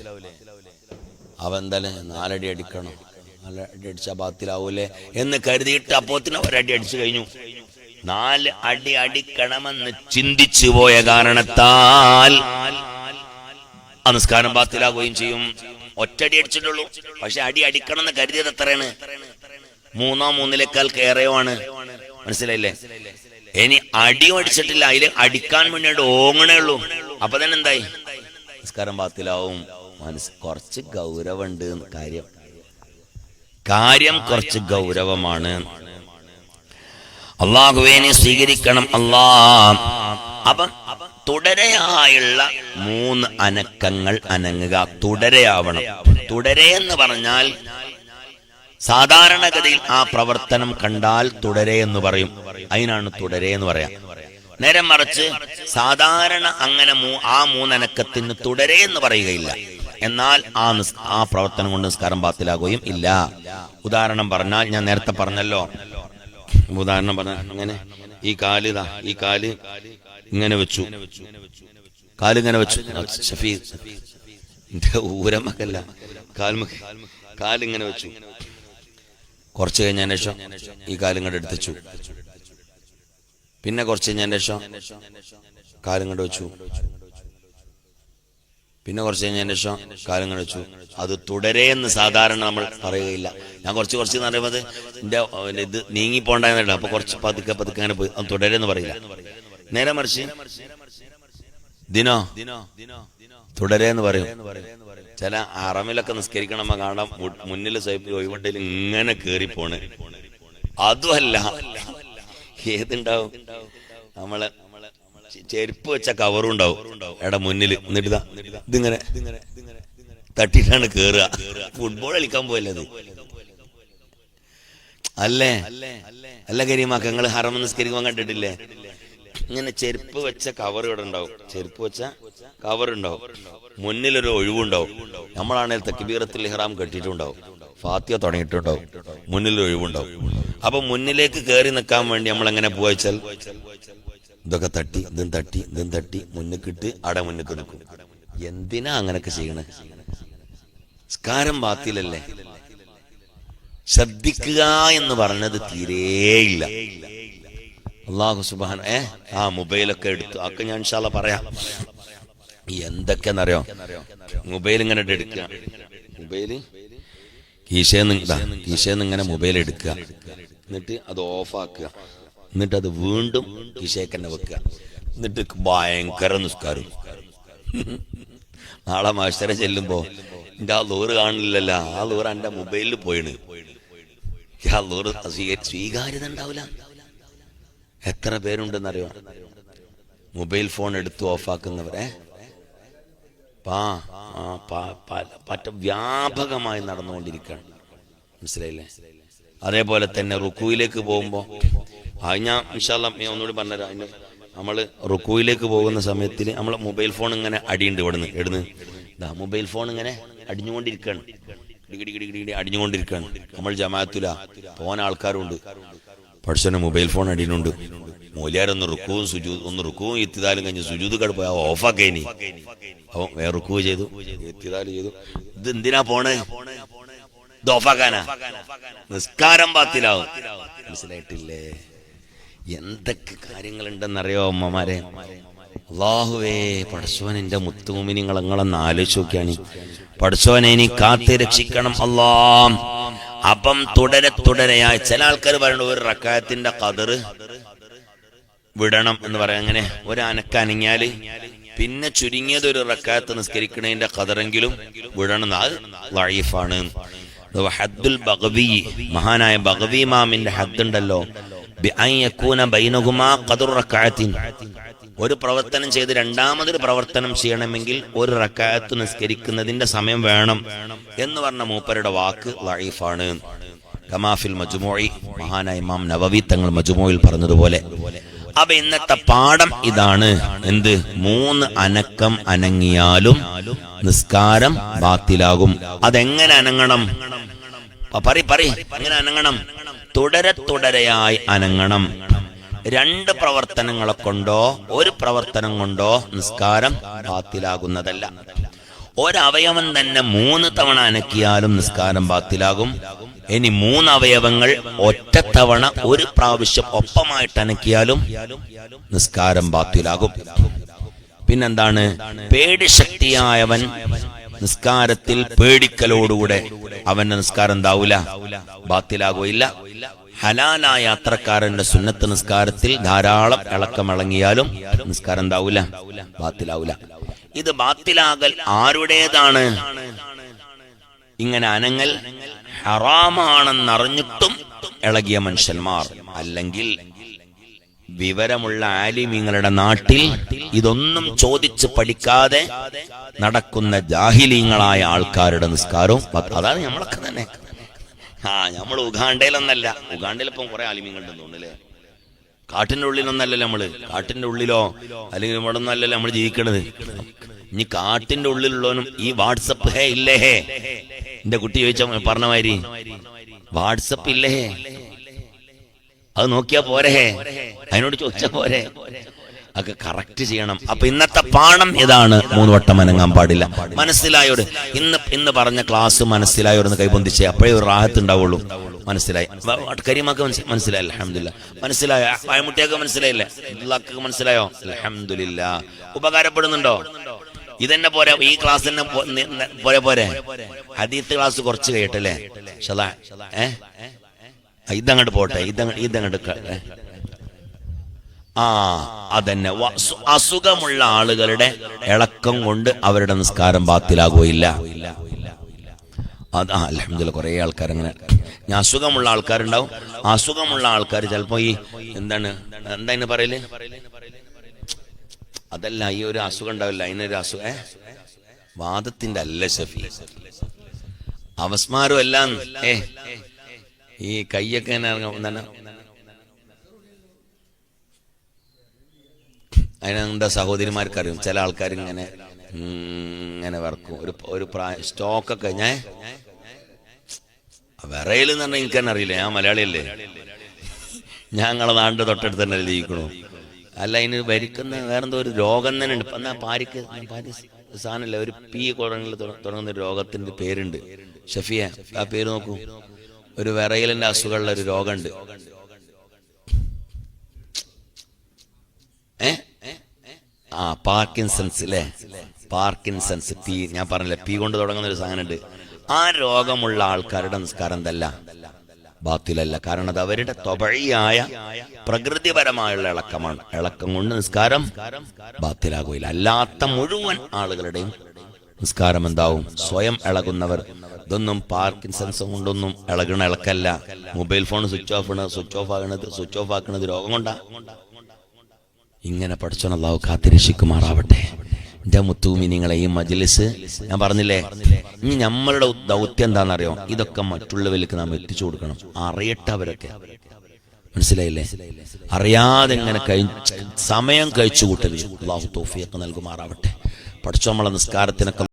[SPEAKER 1] അവ എന്തായാലും 4 അടി അടിക്കണം, 4 അടി അടിച്ചാ ബാത്തിലാവൂലേ എന്ന് കരുതിയിട്ട് അപ്പോത്തിന് 1 അടി അടിച്ചു കഴിഞ്ഞു. 4 അടി അടിക്കണമെന്ന് ചിന്തിച്ചു പോയ കാരണത്താൽ നിസ്കാരം ബാത്തിലാകുകയും ചെയ്യും. ഒറ്റടി അടിച്ചിട്ടുള്ളൂ, പക്ഷെ അടി അടിക്കണം എന്ന് കരുതിയത് എത്രയാണ്? 3-3 കയറയോ ആണ്. മനസ്സിലായില്ലേ? ഇനി അടിയും അടിച്ചിട്ടില്ല, അതില് അടിക്കാൻ വേണ്ടിയിട്ട് ഓങ്ങണേ ഉള്ളൂ, അപ്പൊ തന്നെ എന്തായി? നിസ്കാരം ബാത്തിലാവും. കുറച്ച് ഗൗരവമുണ്ട് കാര്യം കുറച്ച് ഗൗരവമാണ്. അള്ളാഹുവിനെ സ്വീകരിക്കണം. അപ്പൊ തുടരെയായുള്ള 3 അനക്കങ്ങൾ അനങ്ങുക, തുടരെയാവണം. തുടരെയെന്ന് പറഞ്ഞാൽ സാധാരണഗതിയിൽ ആ പ്രവർത്തനം കണ്ടാൽ തുടരെ എന്ന് പറയും, അതിനാണ് തുടരെ എന്ന് പറയാം. നേരെ മറിച്ച് സാധാരണ അങ്ങനെ ആ 3 അനക്കത്തിന് തുടരെ എന്ന് പറയുകയില്ല. എന്നാൽ ആ പ്രവർത്തനം കൊണ്ട് നിസ്കാരം ബാത്തിലാകുകയും ഇല്ല. ഉദാഹരണം പറഞ്ഞാൽ, ഞാൻ നേരത്തെ പറഞ്ഞല്ലോ, ഉദാഹരണം പറഞ്ഞാൽ അങ്ങനെ ഈ കാല് ഇങ്ങനെ വെച്ചു, കാലിങ്ങനെ വെച്ചു. ഊരമക്കല്ല, കാലിങ്ങനെ വെച്ചു. കുറച്ച് കഴിഞ്ഞതിന് ശേഷം ഈ കാലിങ്ങോട്ട് എടുത്തു, പിന്നെ കുറച്ച് കഴിഞ്ഞതിന് ശേഷം കാലിങ്ങോട്ട് വെച്ചു, പിന്നെ കുറച്ച് കഴിഞ്ഞതിന് ശേഷം കാലിങ്ങോട്ട് വെച്ചു. അത് തുടരെയെന്ന് സാധാരണ നമ്മൾ പറയുകയില്ല. ഞാൻ കുറച്ച് എന്ന് പറയുന്നത് എന്റെ ഇത് നീങ്ങിപ്പോണ്ടായിരുന്നു, അപ്പൊ കുറച്ച് പതുക്കെ അങ്ങനെ പോയി, അത് തുടരെന്ന് പറയില്ല. നേരെ മറിച്ച് തുടരെന്ന് പറയും. ചില അറമിലൊക്കെ നിസ്കരിക്കണം കാണാം, മുന്നിൽ സൈപ്പിൽ ഒഴിവണ്ടിൽ ഇങ്ങനെ കേറിപ്പോണ്. അതുമല്ല, ഏതുണ്ടാവും, നമ്മളെ ചെരുപ്പ് വെച്ച കവറും ഉണ്ടാവും മുന്നിൽ. എന്നിട്ട് ഇതിങ്ങനെ തട്ടിട്ടാണ് കേറുക. ഫുട്ബോൾ കളിക്കാൻ പോയല്ലത് അല്ലേ? അല്ല കരീമാക്ക, നിങ്ങൾ ഹറം നിസ്കരിക്കാൻ കണ്ടിട്ടില്ലേ? ഇങ്ങനെ ചെരുപ്പ് വെച്ച കവർ ഇവിടെ ഉണ്ടാവും, മുന്നിലൊരു ഒഴിവുണ്ടാവും. നമ്മളാണെങ്കിൽ തക്ബീറത്തുൽ ഇഹ്റാം കെട്ടിയിട്ടുണ്ടാവും, ഫാത്തിഹ തുടങ്ങിയിട്ടുണ്ടാവും, മുന്നിലൊരു ഒഴിവുണ്ടാവും. അപ്പൊ മുന്നിലേക്ക് കയറി നിൽക്കാൻ വേണ്ടി നമ്മൾ എങ്ങനെ പോവാച്ചാൽ ഇതൊക്കെ തട്ടി ഇതും തട്ടി മുന്നിക്കിട്ട് അവിടെ മുന്നിക്ക് നിൽക്കും. എന്തിനാ അങ്ങനൊക്കെ ചെയ്യണ? നിസ്കാരം ബാത്തിലല്ലേ? ശ്രദ്ധിക്കുക എന്ന് പറഞ്ഞത് തീരെയില്ല. അല്ലാഹു സുബ്ഹാന മൊബൈലൊക്കെ എടുത്തു ഒക്കെ ഞാൻ ഇൻഷാ അല്ലാഹ് പറയാം. എന്തൊക്കെയാണെന്നറിയോ? മൊബൈൽ ഇങ്ങനെ എടുക്കുക, മൊബൈല് കീശേന്ന് ഇങ്ങനെ മൊബൈൽ എടുക്കുക, എന്നിട്ട് അത് ഓഫാക്കുക, എന്നിട്ട് അത് വീണ്ടും കീശയ്ക്ക് തന്നെ വെക്കുക, എന്നിട്ട് ഭയങ്കര നിസ്കാരം. നാളെ മാസ്റ്ററെ ചെല്ലുമ്പോ എന്റെ ആ ലൂറ് കാണില്ലല്ലോ, ആ ലൂറ് എന്റെ മൊബൈലിൽ പോയിണ്, ആ ലൂറ് സ്വീകാര്യത ഉണ്ടാവില്ല. എത്ര പേരുണ്ടെന്നറിയോ മൊബൈൽ ഫോൺ എടുത്ത് ഓഫാക്കുന്നവരെ? വ്യാപകമായി നടന്നുകൊണ്ടിരിക്കുകയാണ്. മനസ്സിലായില്ലേ? അതേപോലെ തന്നെ റുക്കുവിലേക്ക് പോകുമ്പോ ഞാൻ ഇൻഷാ അല്ലാഹ് ഒന്നുകൂടി പറഞ്ഞുതരാം. അതിന് നമ്മള് റുക്കുവിലേക്ക് പോകുന്ന സമയത്തിന് നമ്മളെ മൊബൈൽ ഫോൺ ഇങ്ങനെ അടിയുണ്ട്. ഇവിടുന്ന് മൊബൈൽ ഫോൺ ഇങ്ങനെ അടിഞ്ഞുകൊണ്ടിരിക്കുകയാണ്, അടിഞ്ഞുകൊണ്ടിരിക്കുകയാണ്. നമ്മൾ ജമാഅത്തില പോകാൻ ആൾക്കാരുണ്ട്, പഠിച്ചോനെ മൊബൈൽ ഫോൺ അടിയുന്നുണ്ട്. മൂല്യാരൊന്ന് റുക്കുവും ഇത്തിദാലും കഴിഞ്ഞ് സുജൂദ് പോയാൽ ഓഫാക്കേനി. അപ്പൊ വേറെ റുക്കു ചെയ്തു, ഇത്തിദാല് ചെയ്തു. ഇത് എന്തിനാ പോണേ? ഇത് ഓഫാക്കാനാ? നിസ്കാരം ബാത്തിലാവും. മനസ്സിലായിട്ടില്ലേ? എന്തൊക്കെ കാര്യങ്ങളുണ്ടെന്നറിയോ അമ്മമാരെ? അല്ലാഹുവേ പടച്ചോൻ, എന്റെ മുത്തുമുമിനിങ്ങൾ നിങ്ങളൊന്ന് ആലോചിച്ച് നോക്കിയാണ്. പടച്ചോനെ ഇനി കാത്ത് രക്ഷിക്കണം അല്ലാ. അപ്പം തുടരെയായി ചില ആൾക്കാർ പറയുന്നത് ഒരു റക്കായത്തിന്റെ ഖദർ വിടണം എന്ന് പറയാം. അങ്ങനെ ഒരു അനക്കനങ്ങിയാല് പിന്നെ ചുരുങ്ങിയത് ഒരു റക്കായത്ത് നിസ്കരിക്കണതിന്റെ ഖദറെങ്കിലും വിടണം. അത് ലഈഫാണ്. ഹദ്ദുൽ ബഗ്വി, മഹാനായ ബഗ്വി ഇമാമിന്റെ ഹദ് ഉണ്ടല്ലോ, ബിഅൻ യകൂന ബൈനഹുമാ ഖദറു റക്അത്തിൻ. ഒരു പ്രവർത്തനം ചെയ്ത് രണ്ടാമതൊരു പ്രവർത്തനം ചെയ്യണമെങ്കിൽ ഒരു റക്അത്ത് നിസ്കരിക്കുന്നതിന്റെ സമയം വേണം എന്ന് പറഞ്ഞ മൂപ്പരുടെ വാക്ക് ലഈഫാണ്. കമാഫിൽ മജ്മൂഇ, മഹാനായ ഇമാം നവവി തങ്ങൾ മജ്മൂഇൽ പറഞ്ഞതുപോലെ. അപ്പൊ ഇന്നത്തെ പാഠം ഇതാണ്. എന്ത്? 3 അനക്കം അനങ്ങിയാലും നിസ്കാരം ബാത്തിലാകും. അതെങ്ങനെ അനങ്ങണം? എങ്ങനെ അനങ്ങണം? തുടരെയായി അനങ്ങണം. 2 പ്രവർത്തനങ്ങളെ കൊണ്ടോ ഒരു പ്രവർത്തനം കൊണ്ടോ നിസ്കാരം ബാത്തിലാകുന്നതല്ല. ഒരവയവം തന്നെ 3 തവണ അനക്കിയാലും നിസ്കാരം ബാത്തിലാകും. ഇനി 3 അവയവങ്ങൾ ഒറ്റത്തവണ ഒരു പ്രാവശ്യം ഒപ്പമായിട്ട് അനക്കിയാലും നിസ്കാരം ബാത്തിലാകും. പിന്നെന്താണ്? പേടിശക്തിയായവൻ നിസ്കാരത്തിൽ പേടിക്കലോടുകൂടെ അവന്റെ നിസ്കാരം എന്താവൂല? ബാത്തിലാകുകയില്ല. ഹലാലായ യാത്രക്കാരന്റെ സുന്നത്ത് നിസ്കാരത്തിൽ ധാരാളം ഇളക്കമിളങ്ങിയാലും നിസ്കാരം എന്താവൂല? ബാത്തിലാവൂല. ഇത് ബാത്തിലാകൽ ആരുടേതാണ്? ഇങ്ങനെ അനങ്ങൽ ഹറാമാണെന്നറിഞ്ഞിട്ടും ഇളകിയ മനുഷ്യന്മാർ, അല്ലെങ്കിൽ വിവരമുള്ള ആലിമീങ്ങളുടെ നാട്ടിൽ ഇതൊന്നും ചോദിച്ച് പഠിക്കാതെ നടക്കുന്ന ജാഹിലീങ്ങളായ ആൾക്കാരുടെ നിസ്കാരവും അതാണ്. നമ്മളൊക്കെ തന്നെ നമ്മൾ ഉഗാണ്ടയിലൊന്നല്ല. ഉഗാണ്ടയിലിപ്പം കുറെ ആലിമീങ്ങളുണ്ടെന്ന് തോന്നുന്നല്ലേ? കാട്ടിന്റെ ഉള്ളിലൊന്നല്ലല്ലോ നമ്മള്. കാട്ടിന്റെ ഉള്ളിലോ അല്ലെങ്കിൽ ഇവിടെ ഒന്നല്ലല്ലോ നമ്മൾ ജീവിക്കണത്. ഇനി കാട്ടിന്റെ ഉള്ളിലുള്ളവനും ഈ വാട്സപ്പ് ഇല്ലേ? എന്റെ കുട്ടി ചോദിച്ച പറഞ്ഞ മാതിരി വാട്സപ്പ് ഇല്ലേ? അത് നോക്കിയാ പോരെ? അതിനോട് ചോദിച്ചാ പോരെ? ഒക്കെ കറക്റ്റ് ചെയ്യണം. അപ്പൊ ഇന്നത്തെ പാഠം ഇതാണ്. 3 വട്ടം അനങ്ങാൻ പാടില്ല. മനസ്സിലായോട്? ഇന്ന് പറഞ്ഞ ക്ലാസ് മനസ്സിലായോന്ന് കൈബന്ധിച്ചേ, അപ്പോഴേ ഒരു റാഹത്ത് ഉണ്ടാവുള്ളൂ. മനസ്സിലായി? കരീമാക്ക് മനസ്സിലായി? അൽഹംദുലില്ലാ. മനസ്സിലായോ? ആയമുട്ടിയൊക്കെ മനസ്സിലായില്ലേ? അല്ലാഹ്ക്ക് മനസ്സിലായോ? അൽഹംദുലില്ലാ. ഉപകാരപ്പെടുന്നുണ്ടോ? ഇതന്നെ പോരെ? ഈ ക്ലാസ് തന്നെ പോരെ? ഹദീത്ത് ക്ലാസ് കുറച്ച് കഴിയട്ടല്ലേ? ഇതങ്ങോട്ട് പോട്ടെ. ഇതങ്ങോട്ട് അതന്നെ. അസുഖമുള്ള ആളുകളുടെ ഇളക്കം കൊണ്ട് അവരുടെ നിസ്കാരം ബാത്തിലാകുകയില്ല. അൽഹംദുലില്ലാ. കുറെ ആൾക്കാർ അങ്ങനെ, ഞാൻ അസുഖമുള്ള ആൾക്കാരുണ്ടാവും. അസുഖമുള്ള ആൾക്കാർ ചിലപ്പോ ഈ എന്താ പറയല്? അതല്ല, ഈ ഒരു അസുഖം ഉണ്ടാവില്ല, അതിനൊരു അസുഖം വാദത്തിന്റെ അല്ല ഷഫി, അവസ്മാരും എല്ലാം ഈ കയ്യൊക്കെ എന്താണ് അതിനെന്താ സഹോദരിമാർക്കറിയും. ചില ആൾക്കാർ ഇങ്ങനെ വറക്കും. ഒരു സ്റ്റോക്കൊക്കെ ഞാൻ വിറയിലെന്ന് പറഞ്ഞാൽ എനിക്ക് തന്നെ അറിയില്ല. ഞാൻ മലയാളിയല്ലേ, ഞങ്ങളെ നാടിന്റെ തൊട്ടടുത്ത് തന്നെ ജീവിക്കണു. അല്ല, അതിന് ഭരിക്കുന്ന വേറെന്തോ ഒരു രോഗം തന്നെ ഉണ്ട്. എന്നാ പാരിക്ക് സാധനമല്ല, ഒരു പി തുടങ്ങുന്ന ഒരു രോഗത്തിന്റെ പേരുണ്ട്. ഷഫിയ, ആ പേര് നോക്കൂ. ഒരു വിറയലിന്റെ അസുഖമുള്ള ഒരു രോഗമുണ്ട്. പാർക്കിൻസൺസ് അല്ലേ? പാർക്കിൻസൺസ്. പി, ഞാൻ പറഞ്ഞില്ലേ, പി കൊണ്ട് തുടങ്ങുന്ന ഒരു സാധനം ഉണ്ട്. ആ രോഗമുള്ള ആൾക്കാരുടെ നിസ്കാരം എന്തല്ല, ബാത്തിലല്ല. കാരണം അത് അവരുടെ ത്വബഈയായ പ്രകൃതിപരമായുള്ള ഇളക്കമാണ്. ഇളക്കം കൊണ്ട് നിസ്കാരം ബാത്തിലാകുകയില്ല. അല്ലാത്ത മുഴുവൻ ആളുകളുടെയും നിസ്കാരം എന്താവും? സ്വയം ഇളകുന്നവർ. ഇതൊന്നും പാർക്കിൻസൺസ് കൊണ്ടൊന്നും ഇളക്കല്ല. മൊബൈൽ ഫോൺ സ്വിച്ച് ഓഫ് ആക്കണത് രോഗം കൊണ്ടാ. ഇങ്ങനെ പഠിച്ചോൻ അല്ലാഹു കാത്തിരക്ഷിക്കുമാറാവട്ടെ. എന്റെ മുത്തൂമിനീങ്ങളെ, ഈ മജ്ലിസ് ഞാൻ പറഞ്ഞില്ലേ, ഇനി നമ്മളുടെ ദൗത്യം എന്താണെന്നറിയോ? ഇതൊക്കെ മറ്റുള്ളവർക്ക് നാം എത്തിച്ചു കൊടുക്കണം. അറിയട്ടെ അവരൊക്കെ. മനസ്സിലായില്ലേ? അറിയാതെ ഇങ്ങനെ സമയം കഴിച്ചു കൂട്ടരുത്. അല്ലാഹു തൗഫീഖ് നൽകുമാറാവട്ടെ. പഠിച്ചോ നമ്മളെ നിസ്കാരത്തിനൊക്കെ